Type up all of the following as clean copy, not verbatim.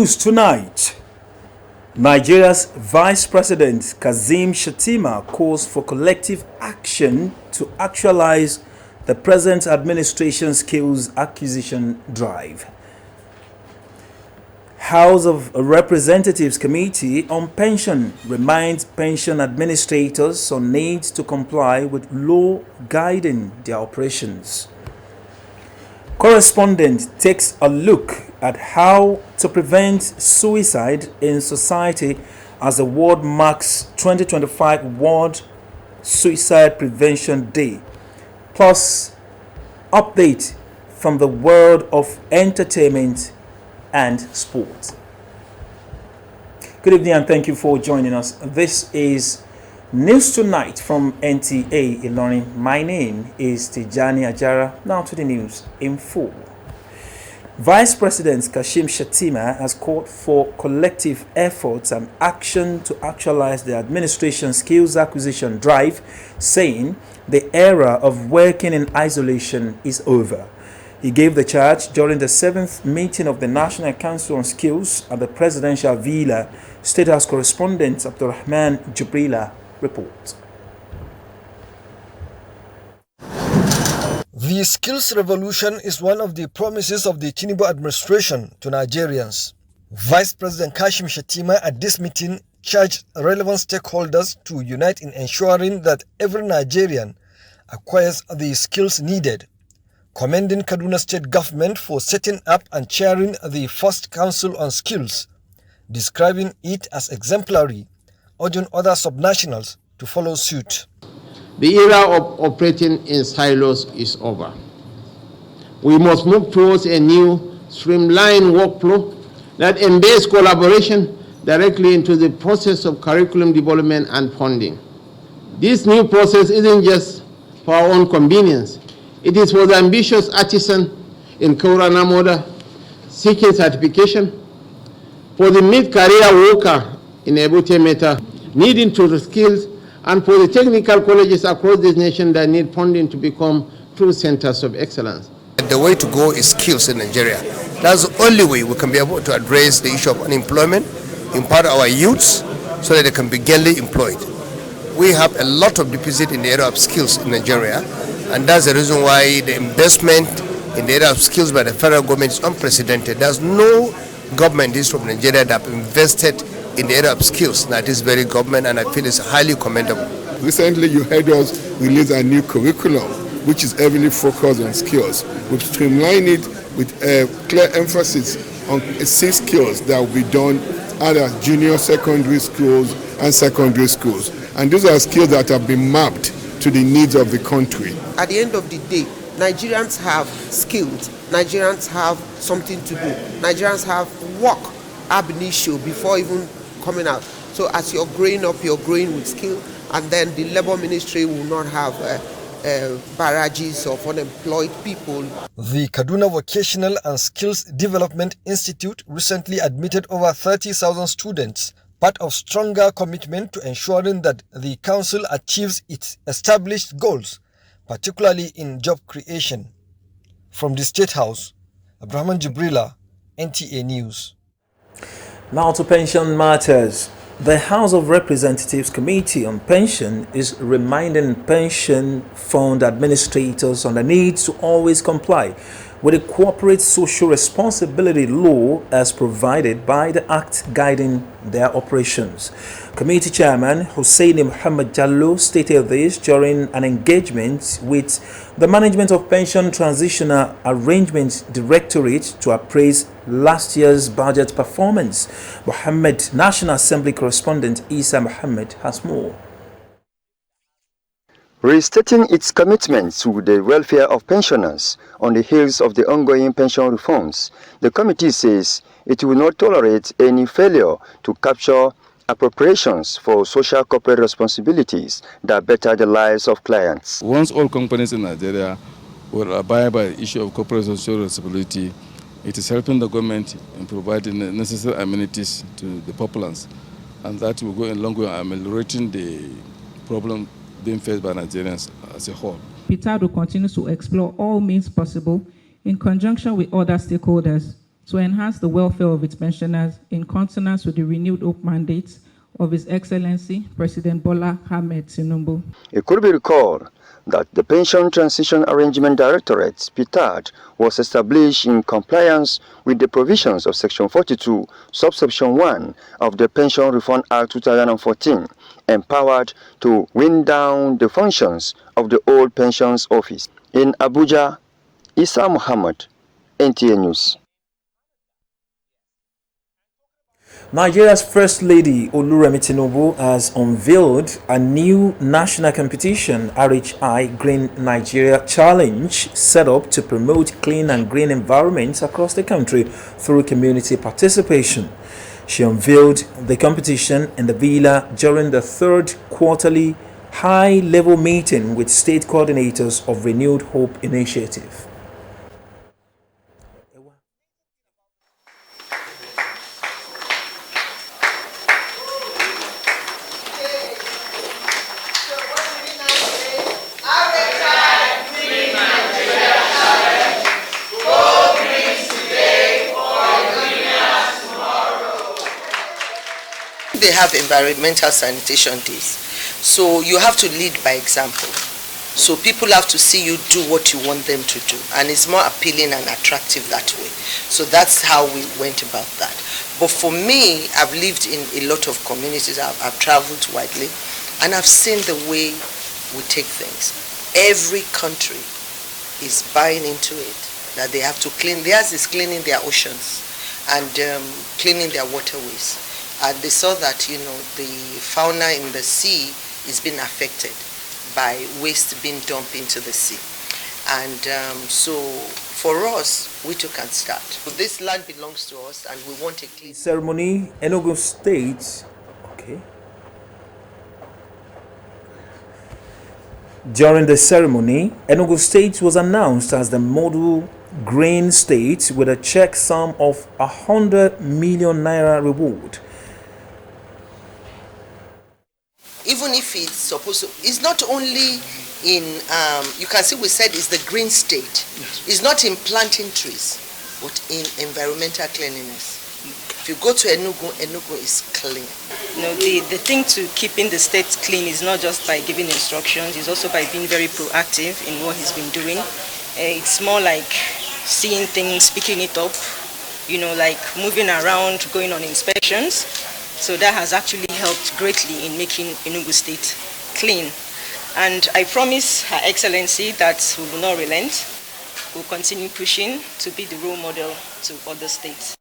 News tonight. Nigeria's Vice President Kashim Shettima calls for collective action to actualize the present administration's skills acquisition drive. House of Representatives Committee on Pension reminds pension administrators on need to comply with law guiding their operations. Correspondent takes a look at how to prevent suicide in society as the world marks 2025 World Suicide Prevention Day. Plus, update from the world of entertainment and sport. Good evening and thank you for joining us. This is News Tonight from NTA Ilorin. My name is Tijani Ajara. Now to the news in full. Vice President Kashim Shettima has called for collective efforts and action to actualize the administration's skills acquisition drive, saying the era of working in isolation is over. He gave the charge during the 7th meeting of the National Council on Skills at the Presidential Villa. State House correspondent Abdulrahman Jibrila reports. The skills revolution is one of the promises of the Tinubu administration to Nigerians. Vice President Kashim Shettima at this meeting charged relevant stakeholders to unite in ensuring that every Nigerian acquires the skills needed, commending Kaduna State government for setting up and chairing the first Council on Skills, describing it as exemplary, urging other subnationals to follow suit. The era of operating in silos is over. We must move towards a new, streamlined workflow that embeds collaboration directly into the process of curriculum development and funding. This new process isn't just for our own convenience. It is for the ambitious artisan in Kaura Namoda seeking certification, for the mid-career worker in Ebute Meta needing to the skills, and for the technical colleges across this nation that need funding to become true centers of excellence. The way to go is skills in Nigeria. That's the only way we can be able to address the issue of unemployment, empower our youths so that they can be gainfully employed. We have a lot of deficit in the area of skills in Nigeria, and that's the reason why the investment in the area of skills by the federal government is unprecedented. There's no government in this of Nigeria that have invested in the area of skills. That is very government, and I feel it's highly commendable. Recently, you heard us release a new curriculum, which is heavily focused on skills. We've streamlined it with a clear emphasis on 6 skills that will be done at junior secondary schools and secondary schools. And these are skills that have been mapped to the needs of the country. At the end of the day, Nigerians have skills. Nigerians have something to do. Nigerians have work ab initio before even coming out. So as you're growing up, you're growing with skill, and then the labor ministry will not have barrages of unemployed people. The Kaduna Vocational and Skills Development Institute recently admitted over 30,000 students, part of stronger commitment to ensuring that the council achieves its established goals, particularly in job creation. From the State House, Abdulrahman Jibrila, NTA News. Now to pension matters. The House of Representatives Committee on Pension is reminding pension fund administrators on the need to always comply with the corporate social responsibility law as provided by the Act guiding their operations. Committee Chairman Hussaini Muhammad Jallo stated this during an engagement with the Management of Pension Transitional Arrangement Directorate to appraise last year's budget performance. National Assembly correspondent Isa Muhammad has more. Restating its commitment to the welfare of pensioners on the heels of the ongoing pension reforms, the committee says it will not tolerate any failure to capture appropriations for social corporate responsibilities that better the lives of clients. Once all companies in Nigeria will abide by the issue of corporate social responsibility, it is helping the government in providing the necessary amenities to the populace, and that will go a long way in ameliorating the problem being faced by Nigerians as a whole. PITAD will continue to explore all means possible in conjunction with other stakeholders to enhance the welfare of its pensioners in consonance with the renewed hope mandates of His Excellency President Bola Ahmed Tinubu. It could be recalled that the Pension Transition Arrangement Directorate, PTAD, was established in compliance with the provisions of Section 42, Subsection 1 of the Pension Reform Act 2014, empowered to wind down the functions of the old Pensions Office. In Abuja, Isa Muhammad, NTA News. Nigeria's First Lady Oluremi Tinubu has unveiled a new national competition, RHI Green Nigeria Challenge, set up to promote clean and green environments across the country through community participation. She unveiled the competition in the villa during the third quarterly high-level meeting with state coordinators of Renewed Hope Initiative. They have environmental sanitation days, so you have to lead by example. So people have to see you do what you want them to do, and it's more appealing and attractive that way. So that's how we went about that. But for me, I've lived in a lot of communities, I've traveled widely, and I've seen the way we take things. Every country is buying into it, that they have to clean. Theirs is cleaning their oceans and cleaning their waterways. And they saw that, you know, the fauna in the sea is being affected by waste being dumped into the sea. And so for us, we too can start. This land belongs to us and we want a clean ceremony. Enugu State, okay. During the ceremony, Enugu State was announced as the model green state with a check sum of 100 million naira reward. Even if it's supposed to, it's not only in, you can see we said it's the green state. Yes. It's not in planting trees, but in environmental cleanliness. If you go to Enugu, Enugu is clean. You know, the thing to keeping the state clean is not just by giving instructions, it's also by being very proactive in what he's been doing. It's more like seeing things, picking it up, you know, like moving around, going on inspections. So that has actually helped greatly in making Enugu State clean. And I promise Her Excellency that we will not relent. We'll continue pushing to be the role model to other states.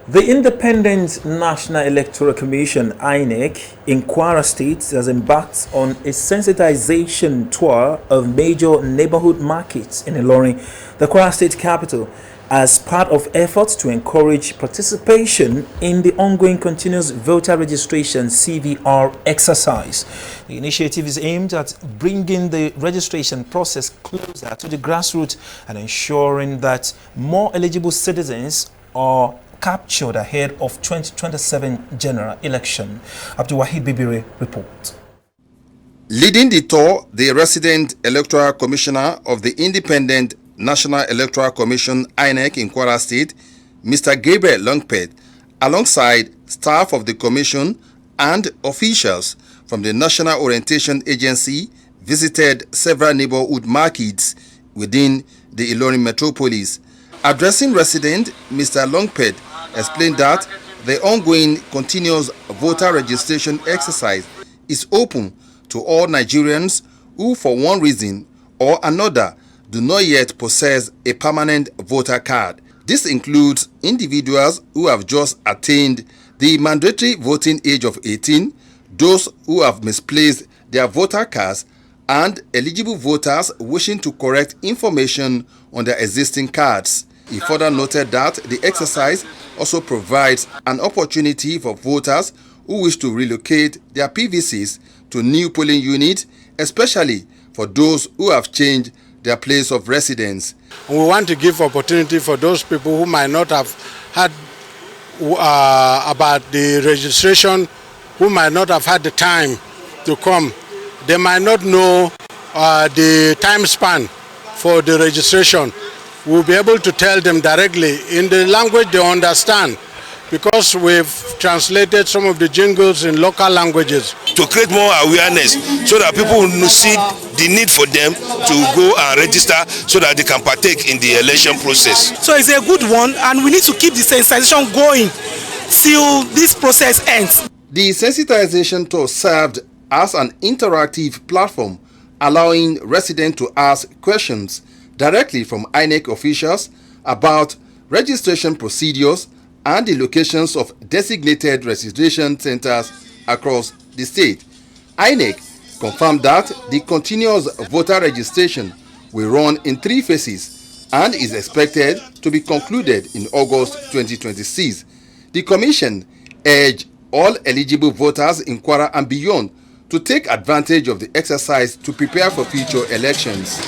The Independent National Electoral Commission, INEC, in Kwara State has embarked on a sensitization tour of major neighborhood markets in Ilorin, the Kwara State capital, as part of efforts to encourage participation in the ongoing continuous voter registration CVR exercise. The initiative is aimed at bringing the registration process closer to the grassroots and ensuring that more eligible citizens are captured ahead of 2027 general election. Abdul Wahid Bibire reports. Leading the tour, the resident electoral commissioner of the Independent National Electoral Commission INEC in Kwara State, Mr. Gabriel Longpet, alongside staff of the commission and officials from the National Orientation Agency, visited several neighborhood markets within the Ilorin metropolis. Addressing residents, Mr. Longpet explained that the ongoing continuous voter registration exercise is open to all Nigerians who, for one reason or another, do not yet possess a permanent voter card. This includes individuals who have just attained the mandatory voting age of 18, those who have misplaced their voter cards, and eligible voters wishing to correct information on their existing cards. He further noted that the exercise also provides an opportunity for voters who wish to relocate their PVCs to new polling units, especially for those who have changed their place of residence. We want to give opportunity for those people who might not have had about the registration, who might not have had the time to come. They might not know the time span for the registration, we'll be able to tell them directly in the language they understand, because we've translated some of the jingles in local languages. To create more awareness so that people will see the need for them to go and register so that they can partake in the election process. So it's a good one, and we need to keep the sensitization going till this process ends. The sensitization tour served as an interactive platform allowing residents to ask questions directly from INEC officials about registration procedures and the locations of designated registration centers across the state. INEC confirmed that the continuous voter registration will run in 3 phases and is expected to be concluded in August 2026. The Commission urged all eligible voters in Kwara and beyond to take advantage of the exercise to prepare for future elections.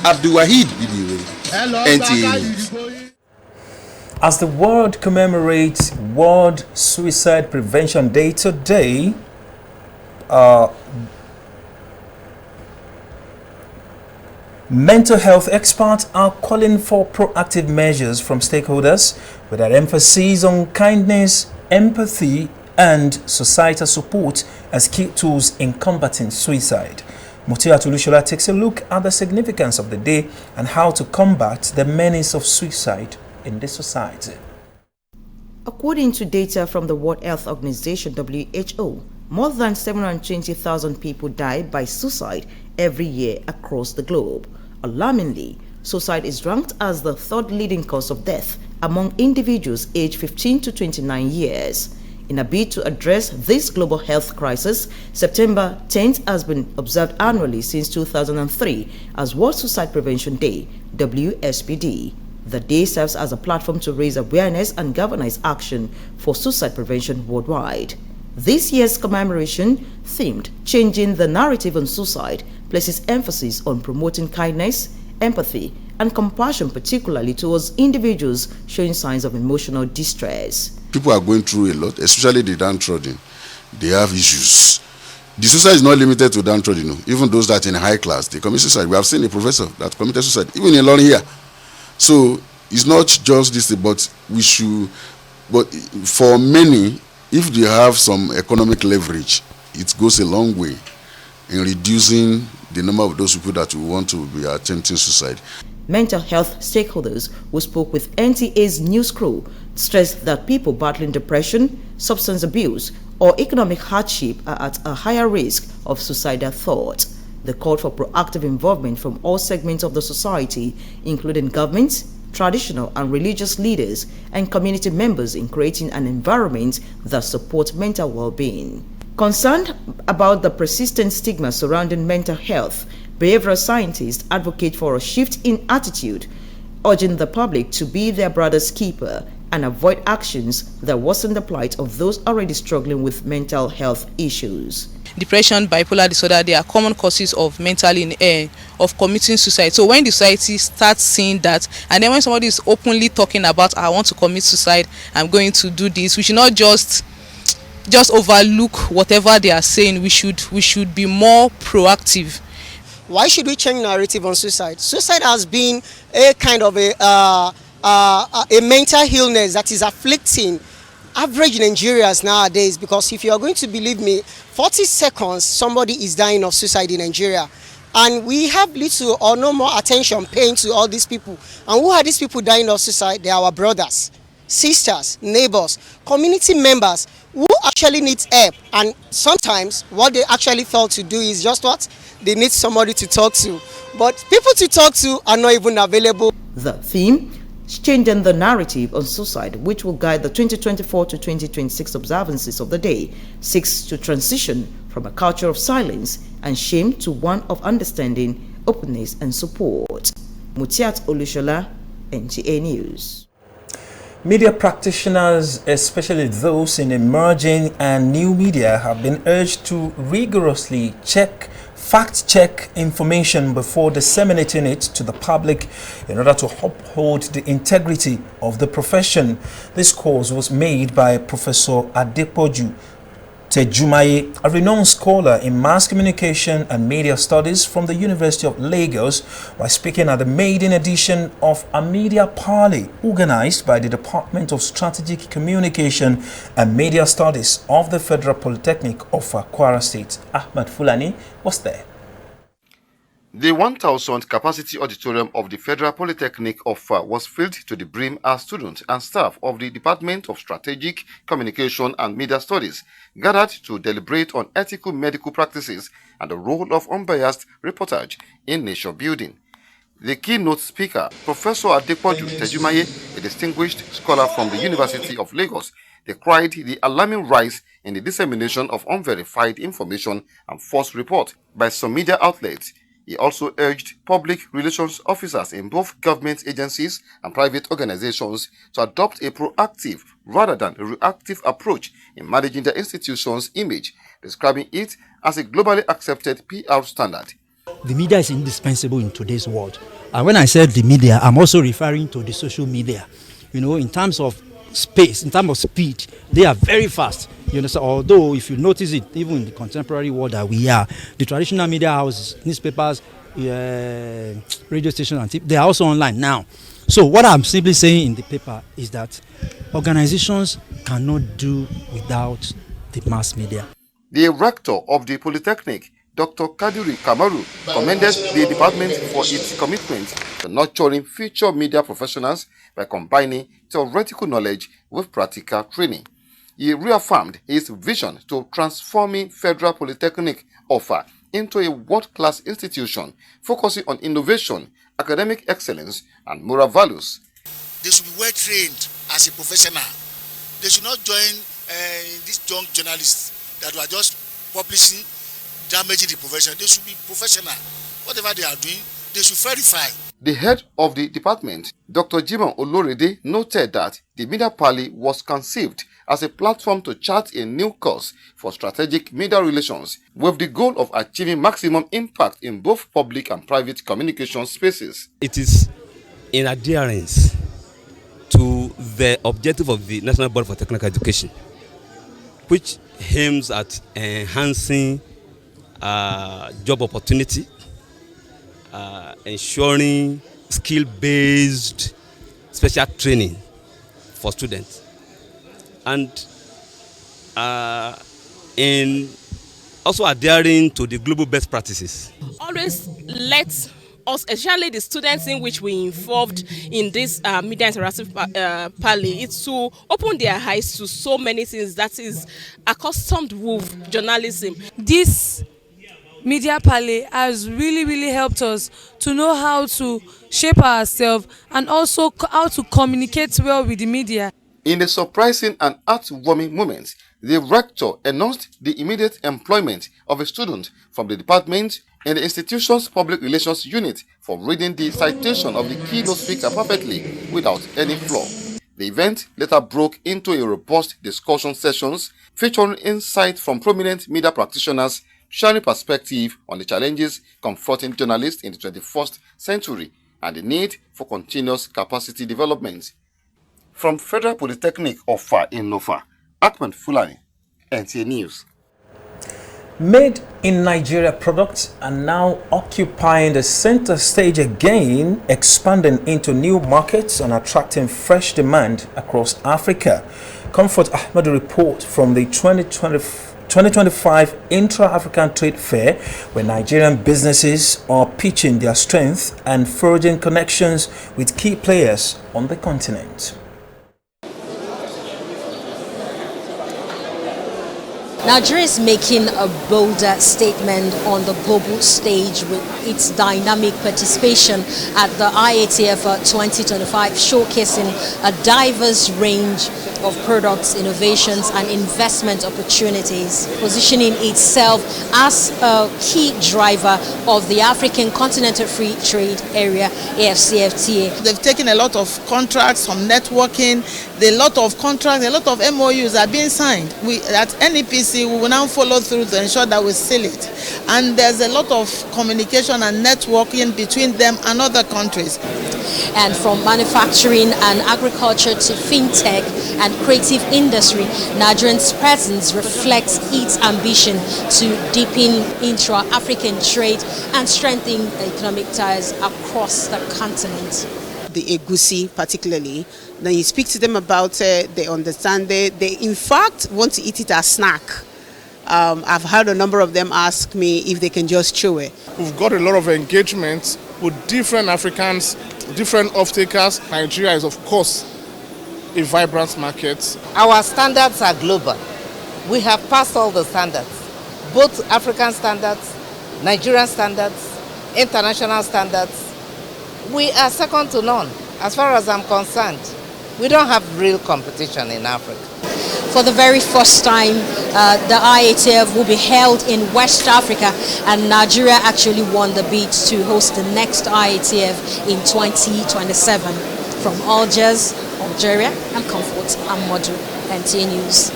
Abdulwahid Bidiwe, NTA News. As the world commemorates World Suicide Prevention Day today, mental health experts are calling for proactive measures from stakeholders with an emphasis on kindness, empathy, and societal support as key tools in combating suicide. Mutiat Olushola takes a look at the significance of the day and how to combat the menace of suicide in this society. According to data from the World Health Organization (WHO), more than 720,000 people die by suicide every year across the globe. Alarmingly, suicide is ranked as the 3rd leading cause of death among individuals aged 15 to 29 years. In a bid to address this global health crisis, September 10th has been observed annually since 2003 as World Suicide Prevention Day, WSPD. The day serves as a platform to raise awareness and galvanize action for suicide prevention worldwide. This year's commemoration, themed Changing the Narrative on Suicide, places emphasis on promoting kindness, empathy, and compassion, particularly towards individuals showing signs of emotional distress. People are going through a lot, especially the downtrodden. They have issues. The suicide is not limited to downtrodden. Even those that are in high class, they commit suicide. We have seen a professor that committed suicide, even in Ilorin here. So it's not just this, but we should. But for many, if they have some economic leverage, it goes a long way in reducing the number of those people that will want to be attempting suicide. Mental health stakeholders who spoke with NTA's news crew stressed that people battling depression, substance abuse, or economic hardship are at a higher risk of suicidal thought. They called for proactive involvement from all segments of the society, including governments, traditional and religious leaders, and community members in creating an environment that supports mental well-being. Concerned about the persistent stigma surrounding mental health, behavioral scientists advocate for a shift in attitude, urging the public to be their brother's keeper and avoid actions that worsen the plight of those already struggling with mental health issues. Depression, bipolar disorder, they are common causes of of committing suicide. So when the society starts seeing that, and then when somebody is openly talking about, I want to commit suicide, I'm going to do this, we should not just overlook whatever they are saying. We should be more proactive. Why should we change narrative on suicide? Suicide has been a kind of a mental illness that is afflicting average Nigerians nowadays, because if you are going to believe me, 40 seconds somebody is dying of suicide in Nigeria, and we have little or no more attention paying to all these people. And who are these people dying of suicide? They are our brothers, sisters, neighbors, community members who actually need help, and sometimes what they actually fail to do is just what? They need somebody to talk to, but people to talk to are not even available. The theme, Changing the Narrative on Suicide, which will guide the 2024 to 2026 observances of the day, seeks to transition from a culture of silence and shame to one of understanding, openness, and support. Mutiat Olushola, NTA News. Media practitioners, especially those in emerging and new media, have been urged to rigorously fact-check information before disseminating it to the public in order to uphold the integrity of the profession. This call was made by Professor Adepoju Tejumaye, a renowned scholar in mass communication and media studies from the University of Lagos, was speaking at the maiden edition of a media parley organized by the Department of Strategic Communication and Media Studies of the Federal Polytechnic of Kwara State. Ahmed Fulani was there. The 1,000 capacity auditorium of the Federal Polytechnic of was filled to the brim as students and staff of the Department of Strategic Communication and Media Studies gathered to deliberate on ethical medical practices and the role of unbiased reportage in nation building. The keynote speaker, Professor Adepoju Tejumaye, a distinguished scholar from the University of Lagos, decried the alarming rise in the dissemination of unverified information and false reports by some media outlets. He also urged public relations officers in both government agencies and private organizations to adopt a proactive rather than a reactive approach in managing their institution's image, describing it as a globally accepted PR standard. The media is indispensable in today's world. And when I said the media, I'm also referring to the social media. You know, in terms of space, in terms of speed, they are very fast. You know, so although if you notice it, even in the contemporary world that we are, the traditional media houses, newspapers, radio stations, and TV, they are also online now. So what I'm simply saying in the paper is that organizations cannot do without the mass media. The rector of the Polytechnic, Dr. Kadiri Kamaru, commended the department for its commitment to nurturing future media professionals by combining theoretical knowledge with practical training. He reaffirmed his vision to transforming Federal Polytechnic offer into a world-class institution focusing on innovation, academic excellence, and moral values. They should be well trained as a professional. They should not join these young journalists that were just publishing, damaging the profession. They should be professional. Whatever they are doing, they should verify. The head of the department, Dr. Jimon Olorede, noted that the media parley was conceived as a platform to chart a new course for strategic media relations with the goal of achieving maximum impact in both public and private communication spaces. It is in adherence to the objective of the National Board for Technical Education, which aims at enhancing job opportunity, ensuring skill-based special training for students, and in also adhering to the global best practices. Always let us, especially the students in which we involved in this media interactive parley, it's to open their eyes to so many things that is accustomed with journalism. This media parley has really helped us to know how to shape ourselves and also how to communicate well with the media. In a surprising and heartwarming moment, the rector announced the immediate employment of a student from the department in the institution's public relations unit for reading the citation of the keynote speaker perfectly without any flaw. The event later broke into a robust discussion sessions featuring insight from prominent media practitioners sharing perspective on the challenges confronting journalists in the 21st century and the need for continuous capacity development. From Federal Polytechnic of in Nofa, Ahmed Fulani, NTA News. Made in Nigeria products are now occupying the center stage again, expanding into new markets and attracting fresh demand across Africa. Comfort Ahmed report from the 2025 Intra-African Trade Fair, where Nigerian businesses are pitching their strength and forging connections with key players on the continent. Nigeria is making a bolder statement on the global stage with its dynamic participation at the IATF 2025, showcasing a diverse range of products, innovations and investment opportunities, positioning itself as a key driver of the African Continental Free Trade Area, AFCFTA. They've taken a lot of contracts from networking, a lot of MOUs are being signed. We at NEPC policy, we will now follow through to ensure that we seal it. And there's a lot of communication and networking between them and other countries. And from manufacturing and agriculture to fintech and creative industry, Nigeria's presence reflects its ambition to deepen intra-African trade and strengthen economic ties across the continent. The egusi particularly, then you speak to them about it, they understand it, they in fact want to eat it as snack. I've had a number of them ask me if they can just chew it. We've got a lot of engagement with different Africans, different off-takers. Nigeria is of course a vibrant market. Our standards are global. We have passed all the standards, both African standards, Nigerian standards, international standards. We are second to none. As far as I'm concerned, we don't have real competition in Africa. For the very first time, the IATF will be held in West Africa, and Nigeria actually won the bid to host the next IATF in 2027. From Algiers, Algeria, I'm Comfort Amodu, NTA News.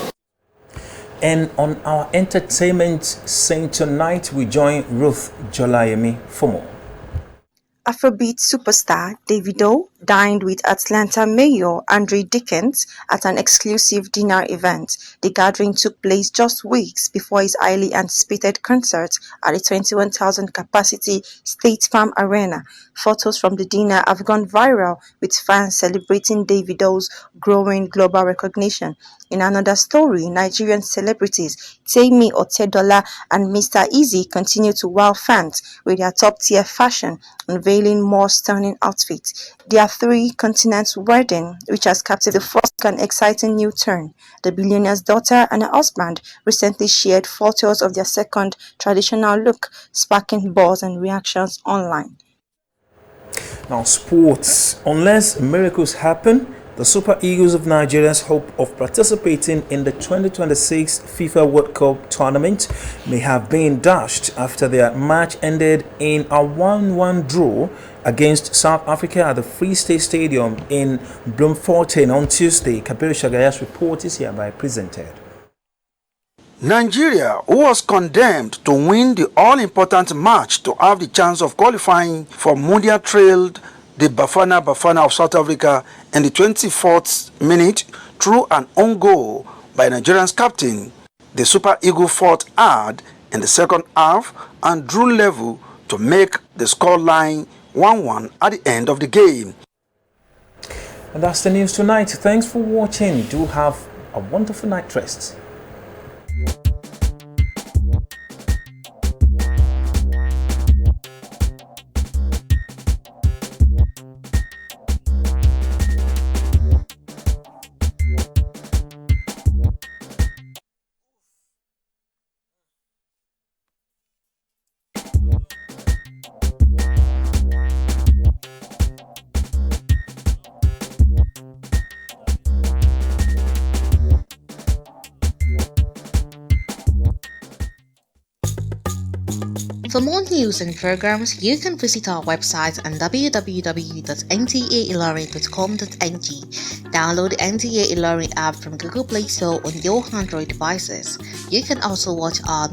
And on our entertainment scene tonight, we join Ruth Jolayemi for more. Afrobeat superstar Davido dined with Atlanta Mayor Andre Dickens at an exclusive dinner event. The gathering took place just weeks before his highly anticipated concert at the 21,000 capacity State Farm Arena. Photos from the dinner have gone viral, with fans celebrating Davido's growing global recognition. In another story, Nigerian celebrities Temi Otedola and Mr. Easy continue to wow fans with their top-tier fashion, unveiling more stunning outfits. Their three-continent wedding, which has captured the first and exciting new turn. The billionaire's daughter and her husband recently shared photos of their second traditional look, sparking buzz and reactions online. Now, sports. Unless miracles happen, the Super Eagles of Nigeria's hope of participating in the 2026 FIFA World Cup tournament may have been dashed after their match ended in a 1-1 draw against South Africa at the Free State Stadium in Bloemfontein on Tuesday. Kabiru Shagaya's report is hereby presented. Nigeria, who was condemned to win the all-important match to have the chance of qualifying for Mundial, trailed the Bafana of South Africa in the 24th minute through an own goal by Nigeria's captain. The Super Eagles fought hard in the second half and drew level to make the scoreline 1-1 at the end of the game. And that's the news tonight. Thanks for watching. Do have a wonderful night rest. For more news and programs, you can visit our website on www.ntailorin.com.ng. Download the NTA Ilorin app from Google Play Store on your Android devices. You can also watch our